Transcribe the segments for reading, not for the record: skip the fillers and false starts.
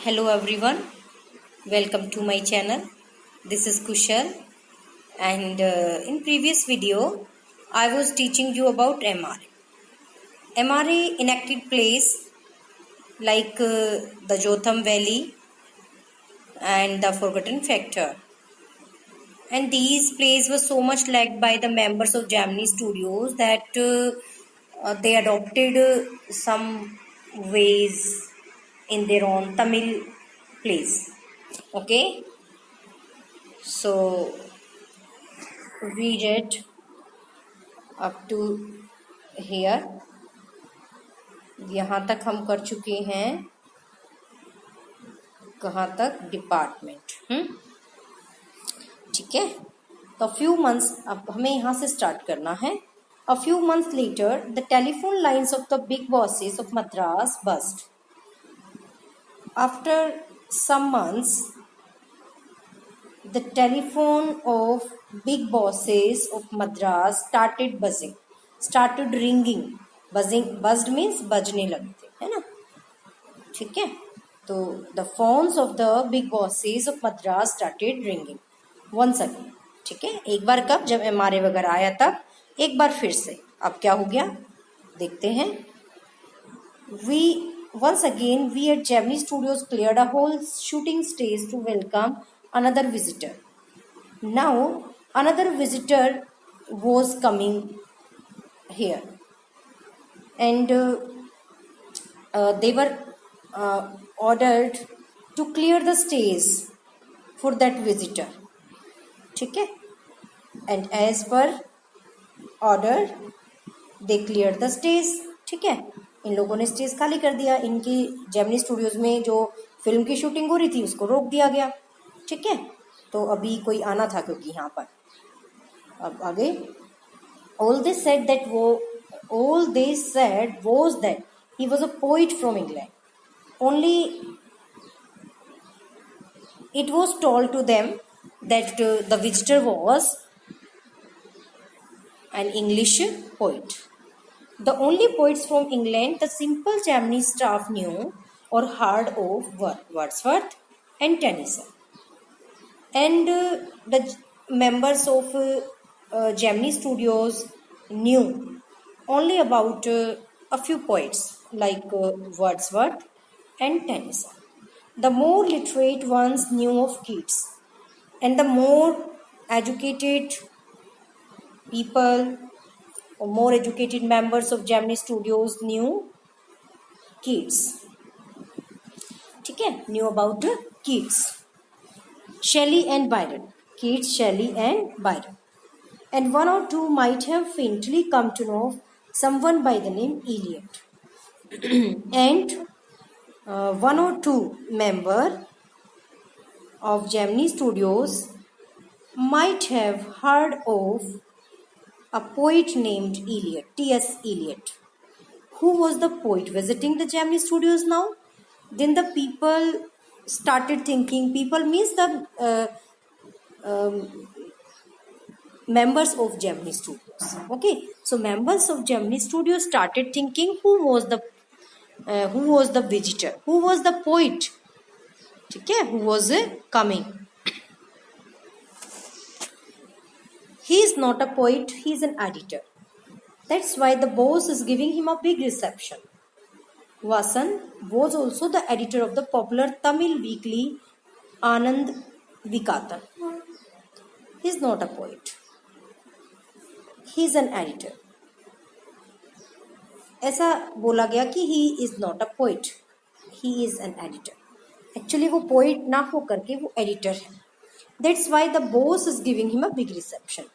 Hello everyone, welcome to my channel. This is Kushal, and in previous video I was teaching you about MRA. MRA enacted plays like the Jotham Valley and the Forgotten Factor, and these plays were so much liked by the members of Gemini Studios that they adopted some ways in their own Tamil plays. Okay, so we read up to here. यहाँ तक हम कर चुके हैं, कहाँ तक? Department. ठीक है, तो फ्यू मंथ्स अब हमें यहाँ से स्टार्ट करना है. A few months later, the telephone lines of the big bosses of Madras burst. After some months, the telephone of big bosses of Madras started buzzing, started ringing. Buzzed means बजने लगे थे, है ना? ठीक है, तो the phones of the big bosses of Madras started ringing once again. ठीक है, एक बार कब? जब MRA वगैरह आया तब, एक बार फिर से. अब क्या हो गया देखते हैं. Once again we at Gemini Studios cleared a whole shooting stage to welcome another visitor. Now another visitor was coming here, and they were ordered to clear the stage for that visitor. ठीक है, and as per order they cleared the stage. ठीक है, इन लोगों ने stage खाली कर दिया. इनकी जेमिनी स्टूडियोज में जो फिल्म की शूटिंग हो रही थी उसको रोक दिया गया. ठीक है, तो अभी कोई आना था क्योंकि यहाँ पर. अब आगे all they said was that he was a poet from England. Only it was told to them that the visitor was an English poet. The only poets from England the simple Gemini staff knew or heard of were Wordsworth and Tennyson. And the members of Gemini Studios knew only about a few poets like Wordsworth and Tennyson. The more literate ones knew of Keats, and the more educated people or more educated members of Gemini Studios knew Keats. ठीक है, knew about Keats, Shelley and Byron. Keats, Shelley and Byron. And one or two might have faintly come to know someone by the name Eliot. And one or two member of Gemini Studios might have heard of a poet named Eliot, T.S. Eliot. Who was the poet visiting the Gemini Studios now? Then the people started thinking. People means the members of Gemini Studios. Okay, so members of Gemini Studios started thinking who was the visitor, who was the poet. ठीक है, who was coming. He is not a poet, he is an editor. That's why the boss is giving him a big reception. Vasan was also the editor of the popular Tamil weekly Anand Vikatan. He is not a poet. He is an editor. ऐसा बोला गया कि he is not a poet. He is an editor. Actually वो poet ना हो करके वो editor है. That's why the boss is giving him a big reception.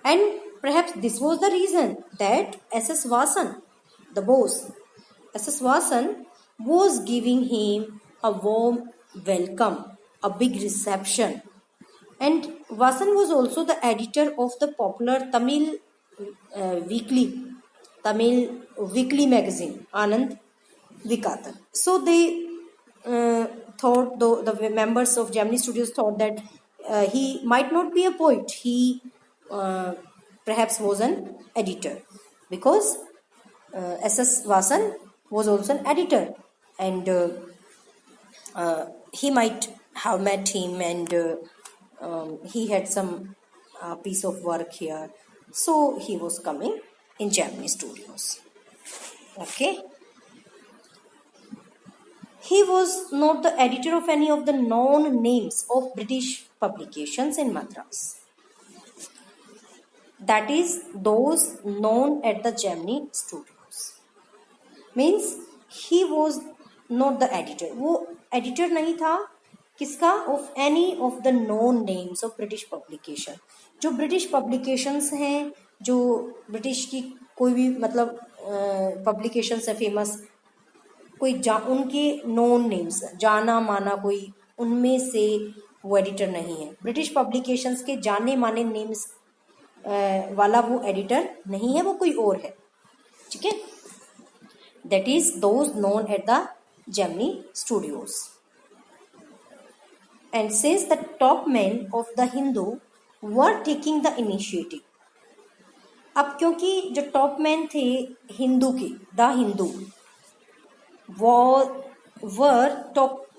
And perhaps this was the reason that S.S. Vasan, the boss, S.S. Vasan was giving him a warm welcome, a big reception. And Vasan was also the editor of the popular Tamil weekly magazine, Anand Vikatan. So they thought, though the members of Gemini Studios thought that he might not be a poet. He perhaps was an editor, because S.S. Vasan was also an editor, and he might have met him, and he had some piece of work here, so he was coming in Gemini Studios. Okay. He was not the editor of any of the known names of British publications in Madras. That is, those known at the Gemini Studios. Means he was not the editor. वो editor नहीं था किसका? Of any of the known names of British publication. जो British publications हैं, जो British की कोई भी मतलब publications है famous, कोई उनके नोन नेम्स जाना माना कोई उनमें से वो एडिटर नहीं है. ब्रिटिश पब्लिकेशंस के जाने माने नेम्स वाला वो एडिटर नहीं है, वो कोई और है. ठीक है. That is those known at the Gemini studios. And says the top man of the Hindu were taking the initiative. अब क्योंकि जो टॉप मैन थे हिंदू के, the Hindu were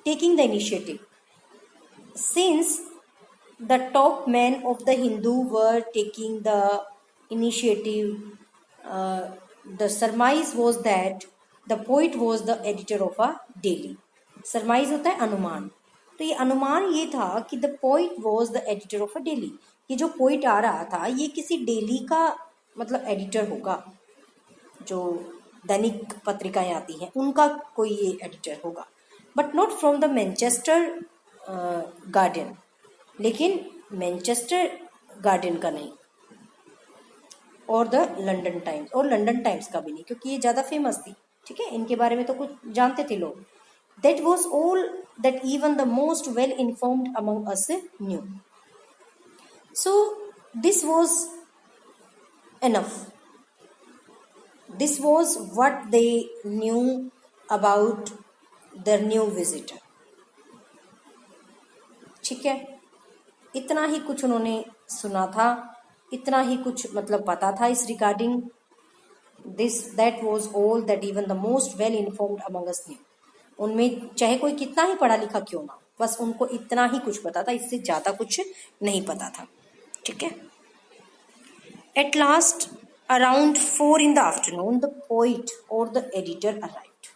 taking the initiative. Since the top men of the Hindu were taking the initiative, the surmise was that the poet was the editor of a daily. Surmise होता है अनुमान. तो ये अनुमान ये था कि the poet was the editor of a daily. ये जो poet आ रहा था ये किसी डेली का मतलब एडिटर होगा. जो दैनिक पत्रिकाएं आती हैं उनका कोई ये एडिटर होगा, but not from the Manchester guardian. लेकिन मैनचेस्टर गार्डियन का नहीं, और द लंदन टाइम्स, और लंदन टाइम्स का भी नहीं, क्योंकि ये ज़्यादा फेमस थी. ठीक है, इनके बारे में तो कुछ जानते थे लोग. That was all that even the most well informed among us new. So this was enough. This was what they knew about their new visitor. ठीक है, इतना ही कुछ उन्होंने सुना था, इतना ही कुछ मतलब पता था इस regarding this. That was all that even the most well informed among us new. उनमें चाहे कोई कितना ही पढ़ा लिखा क्यों ना, बस उनको इतना ही कुछ पता था, इससे ज़्यादा कुछ नहीं पता था. ठीक है. At last around 4 in the afternoon, the poet or the editor arrived.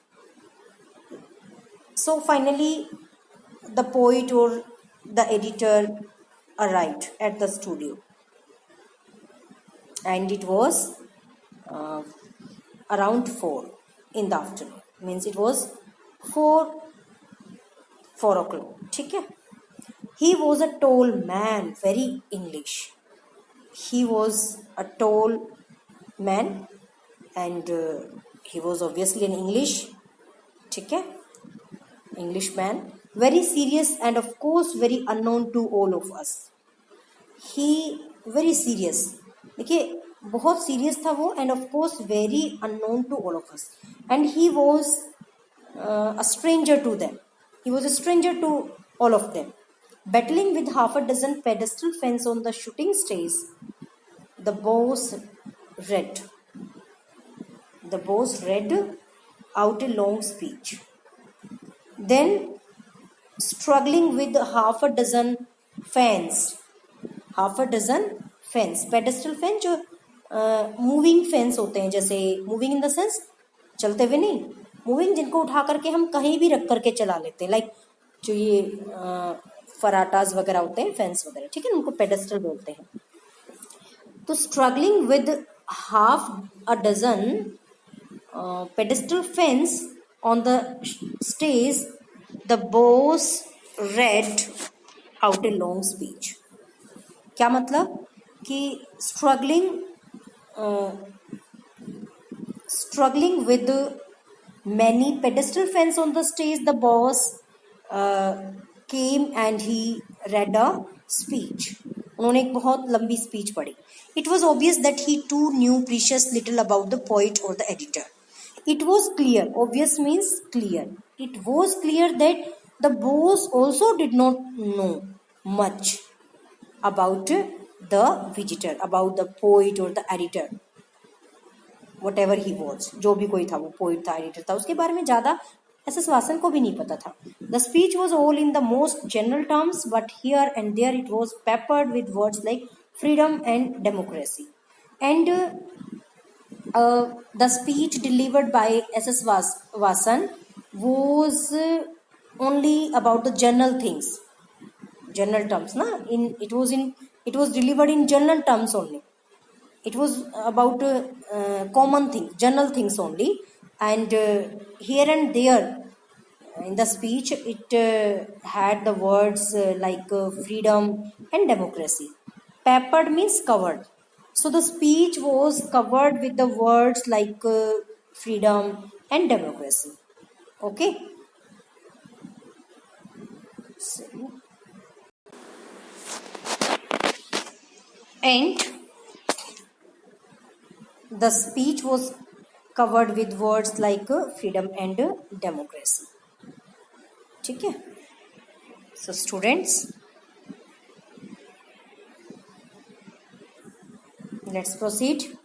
So finally, the poet or the editor arrived at the studio, and it was around 4 in the afternoon. Means it was 4 o'clock. ठीक है. He was a tall man, very English. He was a tall man and he was obviously an English. ठीक है, English man, very serious and of course very unknown to all of us. He very serious, देखिए बहुत serious था वो, and of course very unknown to all of us, and he was a stranger to them. He was a stranger to all of them. Battling with half a dozen pedestal fans on the shooting stage, the boss read out a long speech. Then, struggling with half a dozen fans, pedestal fans जो moving fans होते हैं, जैसे moving in the sense चलते हुए नहीं, moving जिनको उठा करके हम कहीं भी रख करके चला लेते हैं, लाइक जो ये फराटाज वगैरह होते हैं, फैंस वगैरह. ठीक है, उनको पेडेस्टल बोलते हैं. तो struggling with half a dozen pedestal fans on the stage, the boss read out a long speech. क्या मतलब कि struggling with many pedestal fans on the stage, the boss came and he read a speech. उन्होंने एक बहुत लंबी speech पढ़ी. It was obvious that he too knew precious little about the poet or the editor. It was clear, obvious means clear. It was clear that the boss also did not know much about the visitor, about the poet or the editor. Whatever he was, जो भी कोई था, वो poet था, editor था, उसके बारे में ज़्यादा SS Vasan को भी नहीं पता था. The speech was all in the most general terms, but here and there it was peppered with words like freedom and democracy. And the speech delivered by SS Vasan was only about the general things, general terms. Na? It was delivered in general terms only. It was about common things, general things only, and here and there in the speech it had the words like freedom and democracy. Peppered means covered, so the speech was covered with the words like freedom and democracy. Okay, so, and the speech was covered with words like freedom and democracy. ठीक है. So students, let's proceed.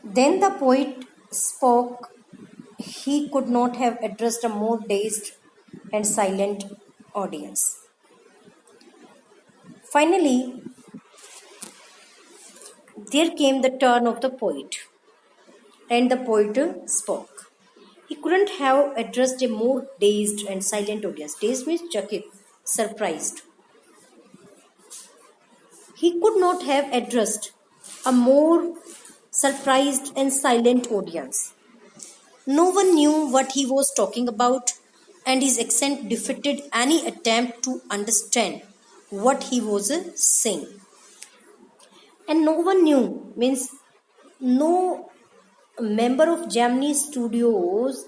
Then the poet spoke. He could not have addressed a more dazed and silent audience. Finally, there came the turn of the poet, and the poet spoke. He couldn't have addressed a more dazed and silent audience. Dazed means chakit, surprised. He could not have addressed a more surprised and silent audience. No one knew what he was talking about, and his accent defeated any attempt to understand what he was saying. And no one knew means no member of Gemini Studios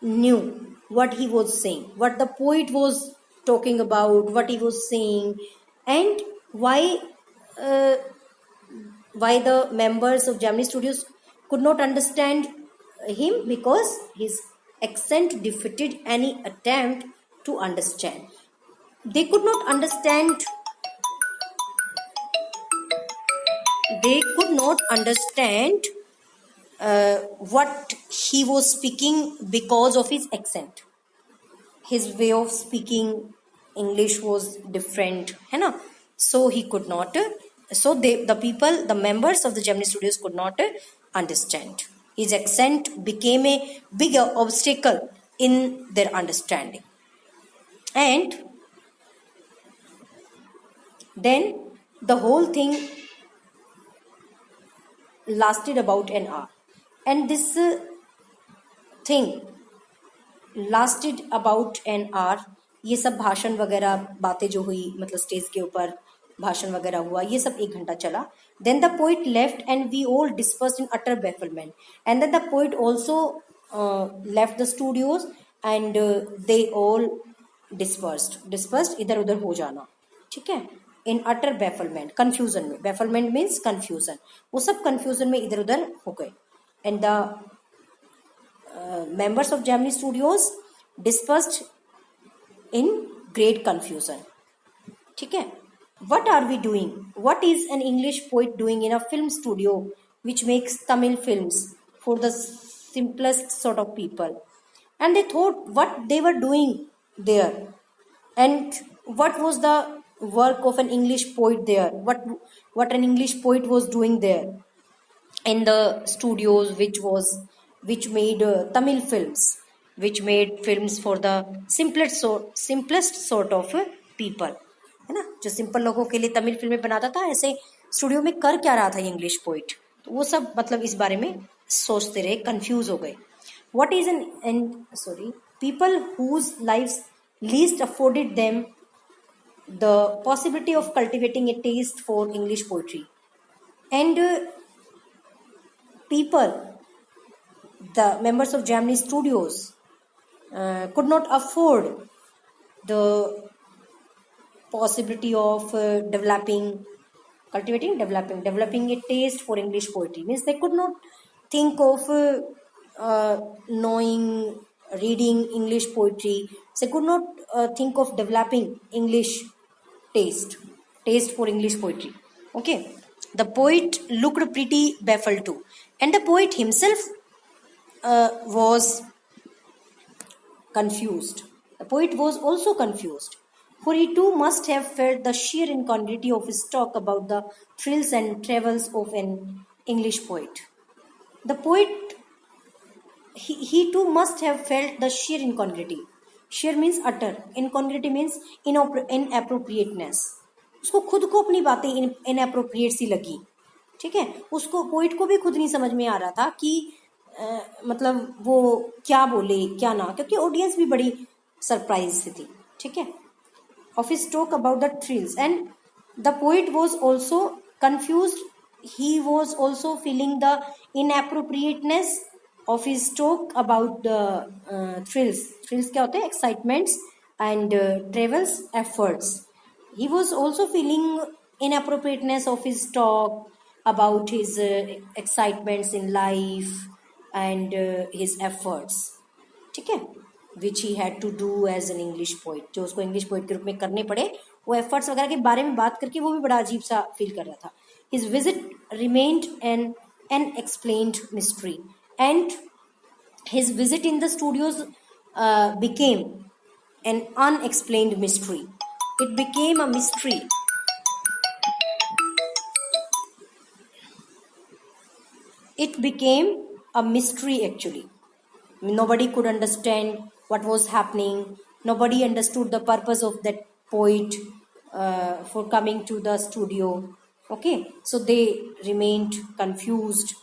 knew what he was saying, what the poet was talking about, what he was saying, and why the members of Gemini Studios could not understand him, because his accent defeated any attempt to understand. They could not understand. They could not understand what he was speaking because of his accent. His way of speaking English was different, है ना? So he could not. So the members of the Gemini Studios could not understand. His accent became a bigger obstacle in their understanding. And then the whole thing lasted about an hour. And this thing lasted about an hour. ये सब भाषण वगैरह बातें जो हुई, मतलब stage के ऊपर भाषण वगैरह हुआ, ये सब 1 घंटा चला. Then the poet left and we all dispersed in utter bafflement. And then the poet also left the studios and they all dispersed. Dispersed इधर उधर हो जाना, ठीक है, in utter bafflement, confusion में. Bafflement means confusion. वो सब confusion में इधर उधर हो गए. And the members of Gemini Studios dispersed in great confusion. ठीक है. What are we doing? What is an English poet doing in a film studio which makes Tamil films for the simplest sort of people? And they thought what they were doing there, and what was the work of an English poet there, what an English poet was doing there in the studios which made Tamil films, which made films for the simplest sort of people, है ना, जो simple लोगों के लिए तमिल फिल्में बनाता था, ऐसे स्टूडियो में कर क्या रहा था ये इंग्लिश पोइट. तो वो सब मतलब इस बारे में सोचते रहे, कंफ्यूज हो गए. What is people whose lives least afforded them the possibility of cultivating a taste for English poetry. And people, the members of Gemini Studios, could not afford the possibility of developing a taste for English poetry. Means they could not think of reading English poetry. They could not think of developing English taste for English poetry. Okay, the poet looked pretty baffled too, and the poet himself was confused. The poet was also confused, for he too must have felt the sheer incongruity of his talk about the thrills and travels of an English poet. The poet, he too must have felt the sheer incongruity. Sheer means utter, incongruity means inappropriateness. उसको खुद को अपनी बातें inappropriate सी लगी, ठीक है. उसको poet को भी खुद नहीं समझ में आ रहा था कि मतलब वो क्या बोले क्या ना, क्योंकि ऑडियंस भी बड़ी सरप्राइज से थी, ठीक है. Of his talk about the thrills, and the poet was also confused. He was also feeling the inappropriateness of his talk about the thrills. Thrills क्या होते हैं? Excitements and travels efforts. He was also feeling inappropriateness of his talk about his excitements in life and his efforts, ठीक है, which he had to do as an English poet, जो उसको English poet के रूप में करने पड़े, वो एफर्ट्स वगैरह के बारे में बात करके वो भी बड़ा अजीब सा फील कर रहा था. His visit remained an unexplained mystery, and his visit in the studios became an unexplained mystery. It became a mystery. It became a mystery actually. Nobody could understand what was happening. Nobody understood the purpose of that poet for coming to the studio. Okay, so they remained confused